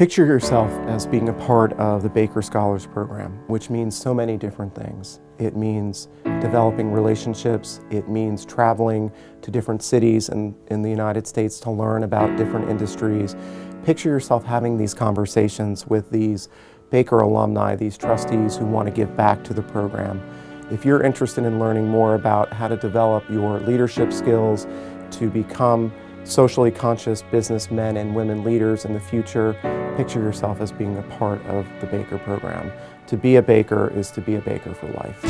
Picture yourself as being a part of the Baker Scholars Program, which means so many different things. It means developing relationships, it means traveling to different cities in the United States to learn about different industries. Picture yourself having these conversations with these Baker alumni, these trustees who want to give back to the program. If you're interested in learning more about how to develop your leadership skills to become socially conscious businessmen and women leaders in the future, picture yourself as being a part of the Baker program. To be a Baker is to be a Baker for life.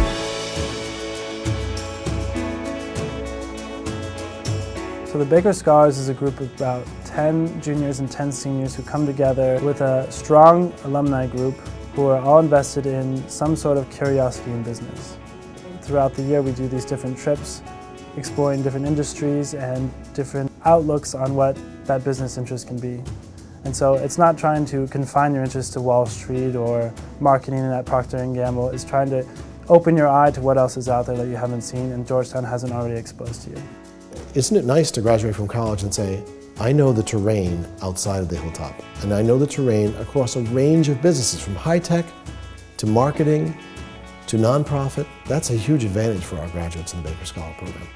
So the Baker Scholars is a group of about 10 juniors and 10 seniors who come together with a strong alumni group who are all invested in some sort of curiosity in business. Throughout the year we do these different trips, exploring different industries and different outlooks on what that business interest can be. And so it's not trying to confine your interest to Wall Street or marketing at Procter & Gamble. It's trying to open your eye to what else is out there that you haven't seen and Georgetown hasn't already exposed to you. Isn't it nice to graduate from college and say, I know the terrain outside of the hilltop, and I know the terrain across a range of businesses, from high-tech to marketing to nonprofit. That's a huge advantage for our graduates in the Baker Scholar Program.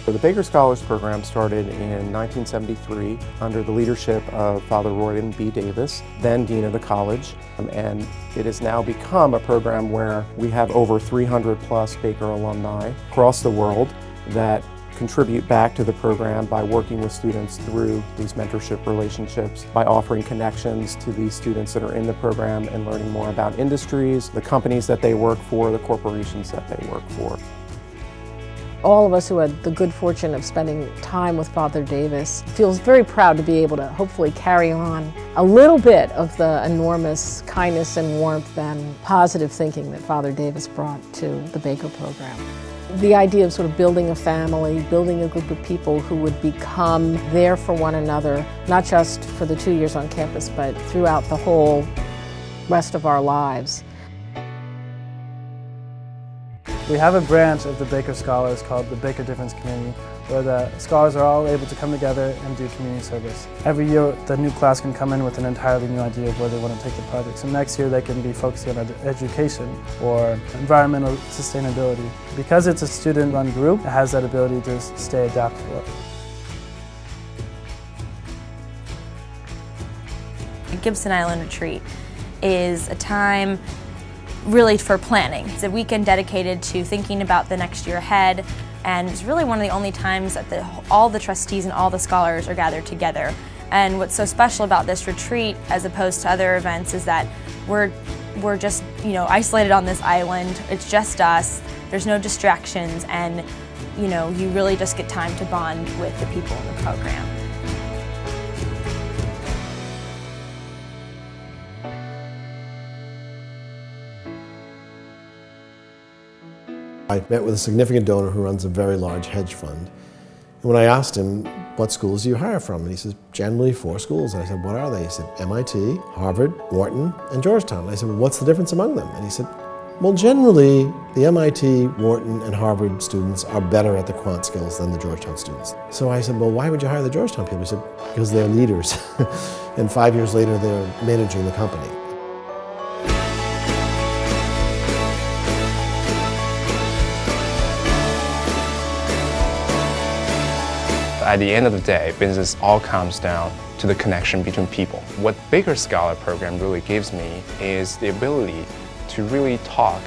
The Baker Scholars Program started in 1973 under the leadership of Father Royden B. Davis, then Dean of the college, and it has now become a program where we have over 300 plus Baker alumni across the world that contribute back to the program by working with students through these mentorship relationships, by offering connections to these students that are in the program and learning more about industries, the companies that they work for, the corporations that they work for. All of us who had the good fortune of spending time with Father Davis feels very proud to be able to hopefully carry on a little bit of the enormous kindness and warmth and positive thinking that Father Davis brought to the Baker program. The idea of sort of building a family, building a group of people who would become there for one another, not just for the 2 years on campus, but throughout the whole rest of our lives. We have a branch of the Baker Scholars called the Baker Difference Community, where the scholars are all able to come together and do community service. Every year the new class can come in with an entirely new idea of where they want to take the project. So next year they can be focusing on education or environmental sustainability. Because it's a student-run group, it has that ability to stay adaptable. Gibson Island Retreat is a time really for planning. It's a weekend dedicated to thinking about the next year ahead, and it's really one of the only times that all the trustees and all the scholars are gathered together. And what's so special about this retreat as opposed to other events is that we're just, isolated on this island. It's just us. There's no distractions, and you really just get time to bond with the people in the program. I met with a significant donor who runs a very large hedge fund. And when I asked him, what schools do you hire from? And he says, generally 4 schools. And I said, what are they? He said, MIT, Harvard, Wharton, and Georgetown. And I said, well, what's the difference among them? And he said, well, generally, the MIT, Wharton, and Harvard students are better at the quant skills than the Georgetown students. So I said, well, why would you hire the Georgetown people? He said, because they're leaders. And 5 years later, they're managing the company. At the end of the day, business all comes down to the connection between people. What Baker Scholar Program really gives me is the ability to really talk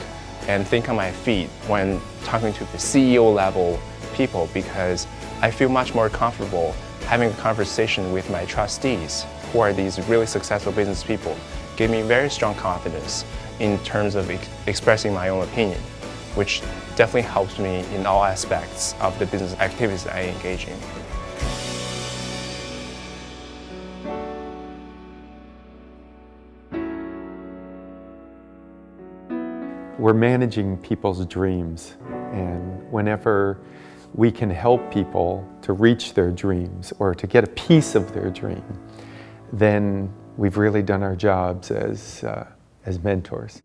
and think on my feet when talking to the CEO level people, because I feel much more comfortable having a conversation with my trustees, who are these really successful business people, give me very strong confidence in terms of expressing my own opinion, which definitely helps me in all aspects of the business activities I engage in. We're managing people's dreams, and whenever we can help people to reach their dreams or to get a piece of their dream, then we've really done our jobs as mentors.